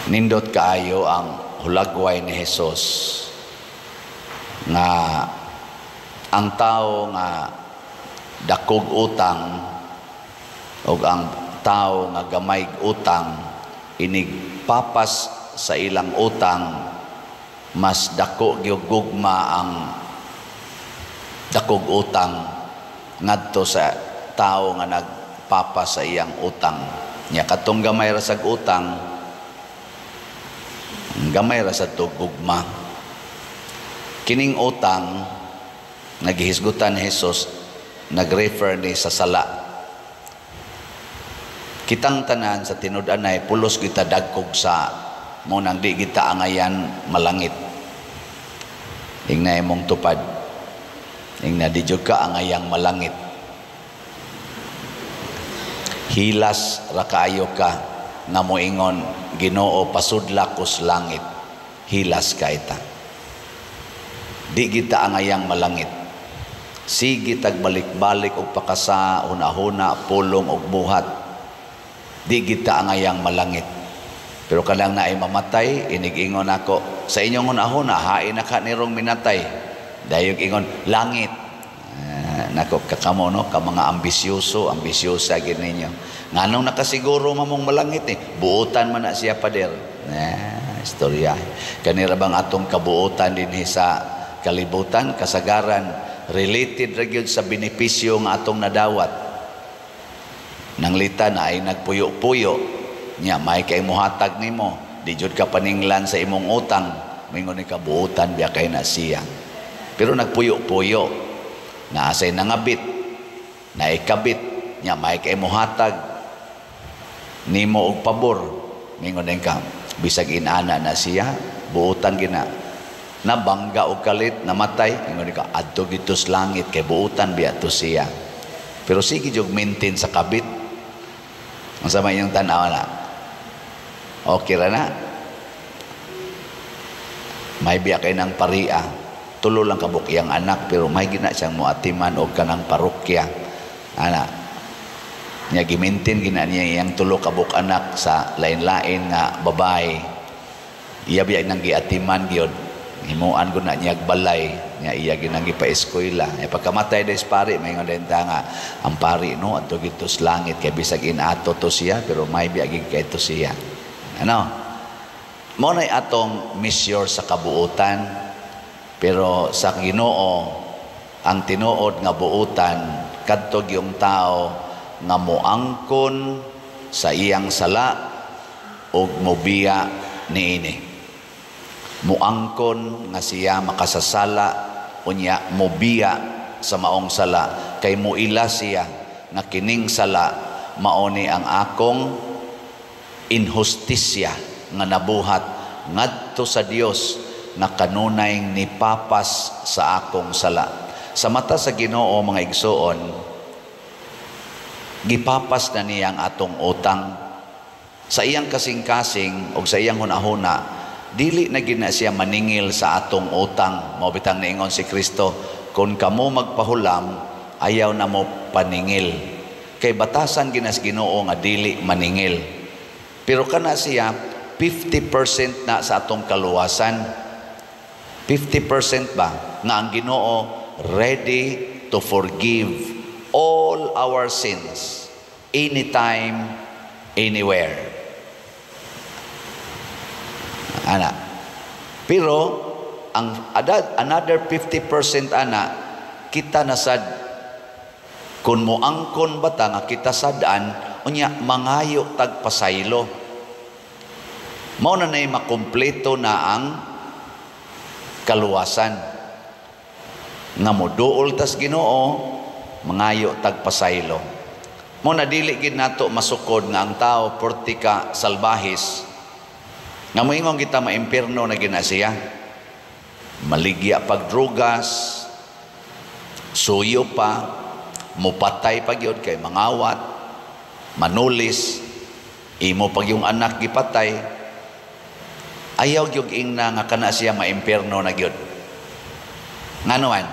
Nindot kaayo ang hulagway ni Jesus nga ang tao nga dakog utang o ang tao nga gamay utang inigpapas sa ilang utang mas dako gyud gugma ang dakog utang ngadto sa tao nga nagpapas sa iyang utang. Nya katong gamay ra sag utang, gamay ra sa gugma. Kining utang naghisgutan ni Jesus, nag-refer ni sa sala. Kitang tanan sa tinud-anay pulos kita dagkog sa mo nang di kita angayan malangit. Ingna imong tupad. Ingna di jud ka angayang malangit. Hilas ra kaayo ka nga moingon Ginoo pasudla kus langit. Hilas ka ita. Di kita angayang malangit. Sige tagbalik-balik og pakasa, hunahuna, pulong og buhat. Di kita angayang malangit. Pero kalang naay mamatay, inig-ingon ako, sa inyong hunahuna, hain na ka nirong minatay. Dayog ingon, langit. Nako, kakamo no, ka mga ambisyosa gid ninyo. Nganong nakasiguro mamong malangit buutan man na siya pader. Istorya. Kanira bang atong kabuutan din sa kalibutan, kasagaran, related ra gyud sa benepisyo nga atong nadawat. Nanglita na ay nagpuyo-puyo nya may kay muhatag nimo, di jud ka paninglan sa imong utang, mingon ni kabuutan biya kay na siya. Pero nagpuyo-puyo na asay nangabit, na ikabit nya may kay muhatag nimo og pabor, mingon ni ka bisag inana na siya, buutan gina. Nabangga og kalit, namatay, ingon ka adto gitus langit kay buutan biya to siya. Pero sige jud maintain sa kabit. Ang sama iyong tanaw na. Okay ra na. May biya kay nang paria. Tulo lang kabuk iyang anak pero may gina siyang muatiman og kanang parokya. Ana. Nya gimintin gina niya iyang tulo kabuk anak sa lain-lain nga babae. Iya biya nang giatiman gyud. Himuan ko na niya balay niya iya ginang ipa-eskwela pagkamatay des pari may ngon nga ang pari no ato gitus langit kay bisag inato to siya pero may biagi kay to siya ano mo nay atong misyor sa kabuutan pero sa Ginoo ang tinuod nga buutan kadto gyung tao nga moangkon sa iyang sala ug mobiya niini. Muangkon nga siya makasasala unya mobiya sa maong sala kay muila siya nga kining sala maoni ang akong inhustisya nga nabuhat ngadto sa Dios nga kanunay nipapas sa akong sala. Sa mata sa Ginoo mga igsoon, gipapas na niya ang atong utang sa iyang kasing-kasing o sa iyang hunahuna. Dili na gina siya maningil sa atong utang. Mabitang niingon si Kristo, kung kamo magpahulam, ayaw na mo paningil. Kay batasan ginas Ginoo nga dili maningil. Pero kana siya 50% na sa atong kaluwasan. 50% ba nga ang Ginoo ready to forgive all our sins anytime, anywhere. Ana. Pero ang another 50% ana kita nasad kun moangkon bata nga kita sadan unya mangayo tag pasaylo. Mao na nay makumpleto na ang kaluwasan. Nga moduol tas Ginoo mangayo tag pasaylo. Mo na dili gid nato masukod nga ang tao portika salbahis. Nga moingon kita maimpierno na ginasiya. Maligya pagdrugas, suyo pa, mupatay pag yun kay mangawat, manulis, imo pag yung anak gipatay, ayaw yung ingna nga kana siya maimpierno na yun. Nga naman,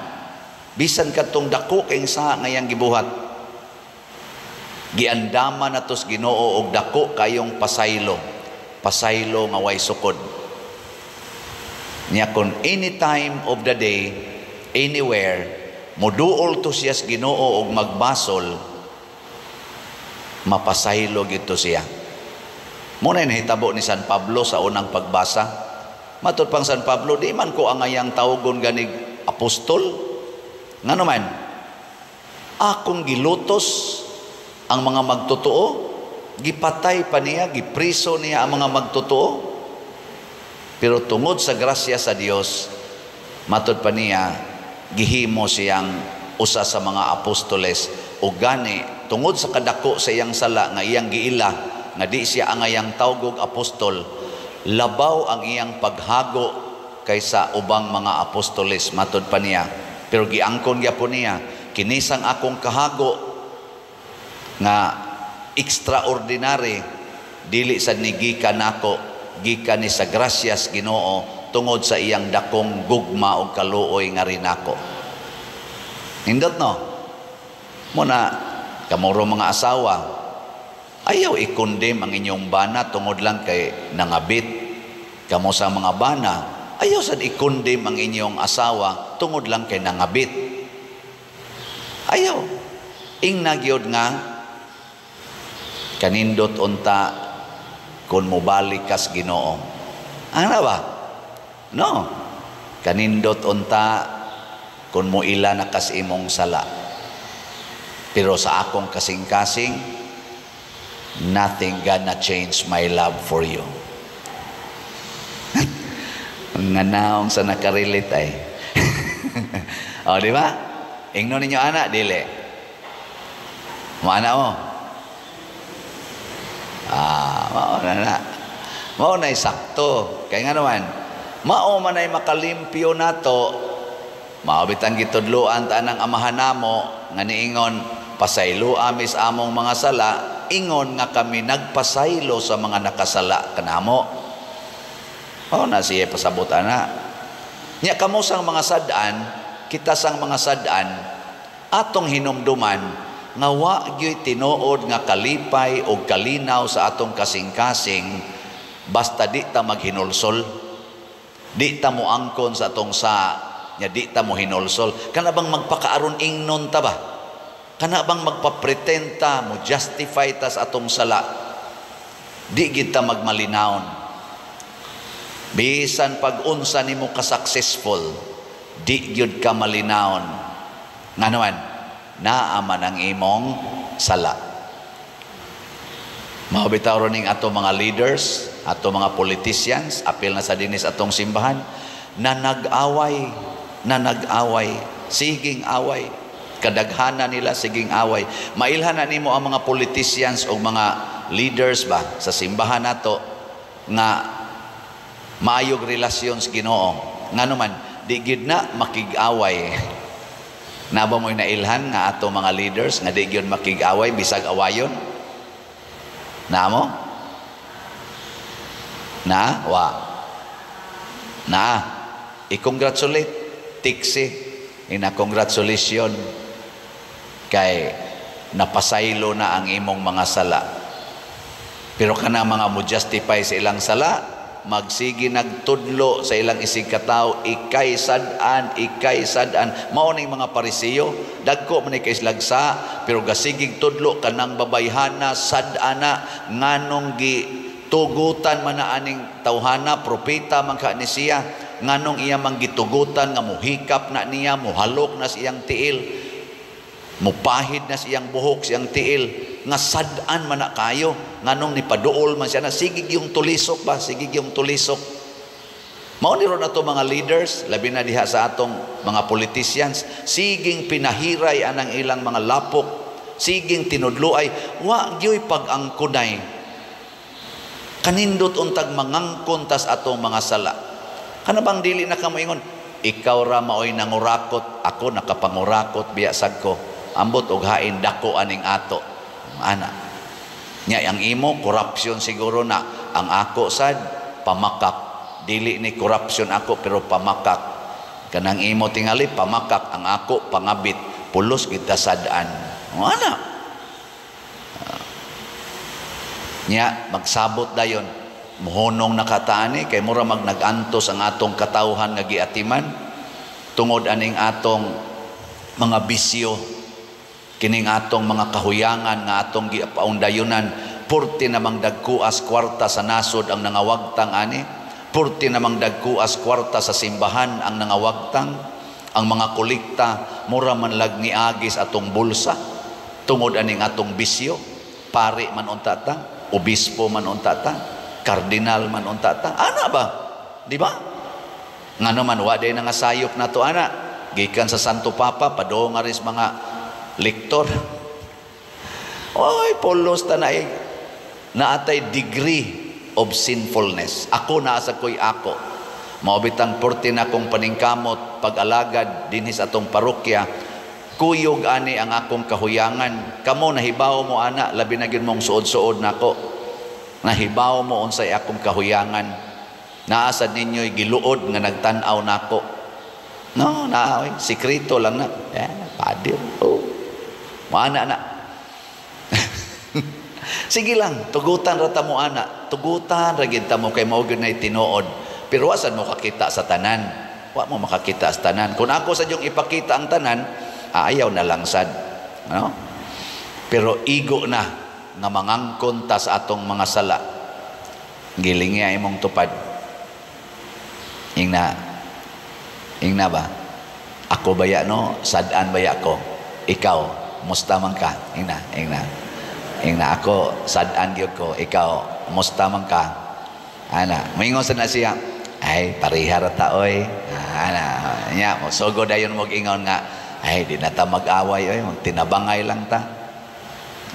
bisan katong dako kayong sa ngayang gibuhat, giandama na tos Ginoo og dako kayong pasaylo. pasaylo nga way sukod. Nya kung any time of the day, anywhere, moduol to siya sa Ginoo og magbasol, mapasaylo gito siya. Muna nahitabo ni San Pablo sa unang pagbasa. Matod pang San Pablo, di man ko angayang tawgon ganig apostol. Nga naman, akong gilutos ang mga magtotoo, gipatay pa niya, gipriso niya ang mga magtotoo. Pero tungod sa grasya sa Dios, matod pa niya, gihimo siyang usa sa mga apostoles o gani, tungod sa kadako sa iyang sala nga iyang giila, nga di siya angayang tawgog apostol, labaw ang iyang paghago kaysa ubang mga apostoles, matod pa niya. Pero giangkon gyapon niya, kinisang akong kahago nga extraordinary, dili sad ni gikan nako, gikan ni sa grasyas Ginoo tungod sa iyang dakong gugma o kaluoy nga rin ako. Hindot no? Muna, kamuro mga asawa, ayaw i-condemn ang inyong bana tungod lang kay nangabit. Kamo sa mga bana, ayaw sad i-condemn ang inyong asawa tungod lang kay nangabit. Ayaw. Ing nagyod nga, kanindot unta kung mubalik kas Ginoo. Ano ba? No. Kanindot unta kung muila na kas imong sala. Pero sa akong kasing-kasing, nothing gonna change my love for you. Nga naong sa nakarelate ay. O, di ba? Ingno ninyo anak, dili. Maana mo? Mao na sakto. Kaya nga naman, mao man ay makalimpyo nato, maobitan gitudloan ta ng amahan namo nga niingon pasaylo amis among mga sala, ingon nga kami nagpasaylo sa mga nakasala kanamo. Mao na siya pasabot ana. Nya kamo sang mga sad-an, kita sang mga sad-an, atong hinumduman nga wa gyud tinuod nga kalipay o kalinaw sa atong kasing-kasing basta di ta maghinulsol, di ta mo angkon sa atong nya di ta mo hinulsol. Kana bang magpakaaron ingnon ta ba? Kana bang magpapretend ta mo justify ta sa atong sala? Di gid ta magmalinawon. Bisan pag-unsa nimo ka successful, di gyud ka malinawon. Nga naman, naaman ang imong sala. Mabitaw ning ato mga leaders, ato mga politicians, apil na sa dinis atong simbahan, na nag-away, siging away, kadaghanan nila siging away. Mailhan na nimo ang mga politicians o mga leaders ba sa simbahan nato nga maayog relasyon sa Ginoo. Nga naman, di gid na makig-away. Naba mo'y nailhan nga ato mga leaders nga di gyud makig-away bisag awayon? Namo? Na? Wa? Na? I-congratulate. Tiksi. Ina-congratulation. Kay napasaylo na ang imong mga sala. Pero kana mga mo justify sa ilang sala, magsigi nagtudlo sa ilang isig kataw, ikay sad-an, mao ning mga Parisiyo, dagko man kay islagsa, pero gasigig tudlo kanang babayhana, sad-ana, nganong gitugutan man na aning tawhana, propeta man ka ni siya, nganong iya mang gitugutan nga muhikap na niya, muhalok na siyang tiil, mupahid na siyang buhok, siyang tiil, nga sad-an man na kayo, nganong nipaduol man siya na sigig yung tulisok ba, sigig yung tulisok. Mao ni ron ato mga leaders, labi na diha sa atong mga politicians, siging pinahiray anang ilang mga lapok, siging tinudluay, wa gyoy pag-angkunay. Kanindot untag mangangkon tas atong mga sala. Kana bang dili na kamo ingon, ikaw ra maoy nangurakot, ako nakapangurakot biyasag ko. Ambot og hain dako aning ato. Ana. Nya ang imo corruption siguro na, ang ako sad pamakak. Dili ni corruption ako pero pamakak. Kanang imo tingali pamakak, ang ako pangabit. Pulos kita sad-an. Ana. Nya magsabot dayon. muhunong nakataani kay mura nag-antos ang atong katawhan nga giatiman tungod aning atong mga bisyo, kining atong mga kahuyangan nga atong gipaundayunan. Purti namang dagkuas kwarta sa nasod ang nangawagtang ani, purti namang dagkuas kwarta sa simbahan ang nangawagtang, ang mga kolekta mura man lag niagis atong bulsa tungod aning atong bisyo. Pari man unta ta, obispo man unta ta, kardinal man unta ta, ana ba, di ba? Nga naman wa day nga sayop na to ana, gikan sa Santo Papa padong nga rin mga lektor. Oy, polos tanay naatay degree of sinfulness. Ako naasa ko'y ako. Maubitang porti na kong paningkamot pag-alagad dinhi sa atong parokya. Kuyog ani ang akong kahuyangan. Kamo nahibaw mo ana, labi na gyud mong suod-suod nako. Nahibaw mo unsay akong kahuyangan. Naasad ninyo'y giluod nga nagtan-aw nako. No, naoy, sikreto lang na. Padir. Oh. Maana na. Sige lang, tugutan ra ta mo ana. Tugutan ra gid ta mo kay mao gyud nay tinuod. Pero wasan mo kakita sa tanan? Wa mo makakita sa tanan. Kung ako sa diyong ipakita ang tanan, ayaw na lang sad. No? Pero igo na nga mangangkon ta sa atong mga sala. Gilingi ay imong tupad. Ingna ba? Ako baya no, sad-an baya ko. Ikaw, musta man ka? Ingna ako, sad-an gyud ko. Ikaw, musta man ka? Ana, moingon sa na siya, ay parihar ta oy. Ana, nya mo sogo dayon mo ingon nga, ay di na ta mag-away oy, magtinabangay lang ta.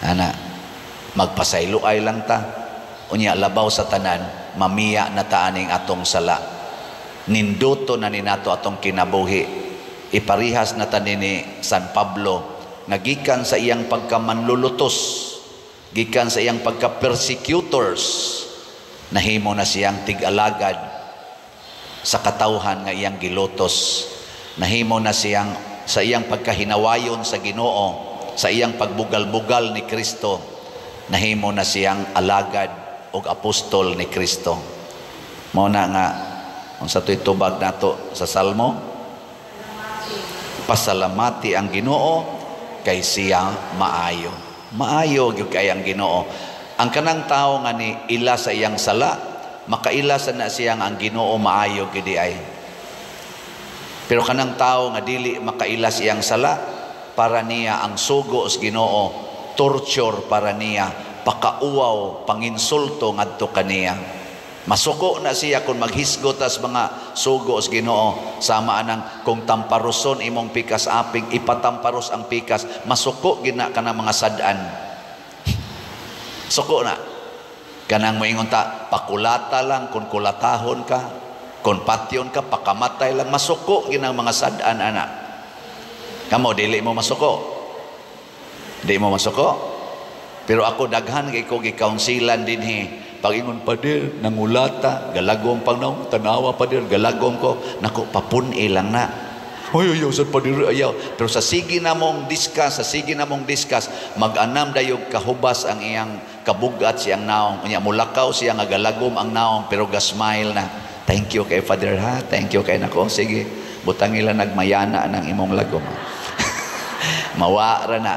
Ana, magpasayloay lang ta. Unya labaw sa tanan, mamiya na ta aning atong sala. Ninduto na ni nato atong kinabuhi. Iparihas na ta ni San Pablo nga gikan sa iyang pagkamanlulutos, gikan sa iyang pagka-persecutors, nahimo na siyang tig-alagad sa katawhan nga iyang gilutos. Nahimo na siyang sa iyang pagkahinawayon sa Ginoo, sa iyang pagbugal-bugal ni Kristo, nahimo na siyang alagad o apostol ni Kristo. Mao na nga unsa to'y tubag nato sa Salmo, pasalamati ang Ginoo kay siya maayo. Maayo gyud kay ang Ginoo. Ang kanang tawo nga ni ila sa iyang sala, makaila sa na siyang ang Ginoo maayo gidi ay. Pero kanang tawo nga dili makaila sa iyang sala, para niya ang sugo sa Ginoo, torture para niya, pakauwaw, panginsulto ngadto kaniya. Masuko na siya kung maghisgot as mga sugo sa Ginoo, sama anang kung tamparuson imong pikas aping, ipatamparos ang pikas, masuko gina ka ng mga sad-an. Suko na. Kanang moingon ta, pakulata lang, kung kulatahon ka, kung patyon ka, pakamatay lang, masuko ginang mga sad-an anak. Kamo, dili mo masuko. Di mo masuko. Pero ako daghan kay ko gikaunsilan dinhi. Pag-ingon pa dir, nangulata, galagom pang naong, tanawa pa dir, galagom ko, naku, papuni lang na. Ayaw, saan pa dir, ayaw. Pero sa sige na mong discuss, mag-anam dayog kahubas ang iyang kabugat siyang naong. Unya, mulakaw siya nga galagom ang naong, pero gasmile na. Thank you kay Father ha, thank you kay nako. Sige, butang ila nagmayana ng imong lagom. Mawara na.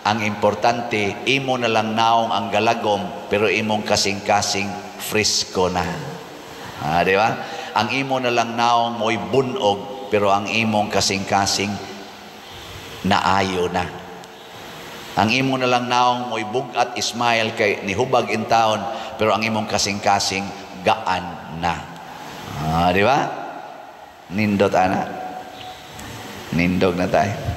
Ang importante, imo na lang naong ang galagom, pero imong kasing-kasing frisco na. Di ba? Ang imo na lang naong mo'y bunog, pero ang imong kasing-kasing naayo na. Ang imo na lang naong mo'y bugat ismail kay nihubag in taon, pero ang imong kasing-kasing gaan na. Di ba? Nindot ana. Nindog na tayo.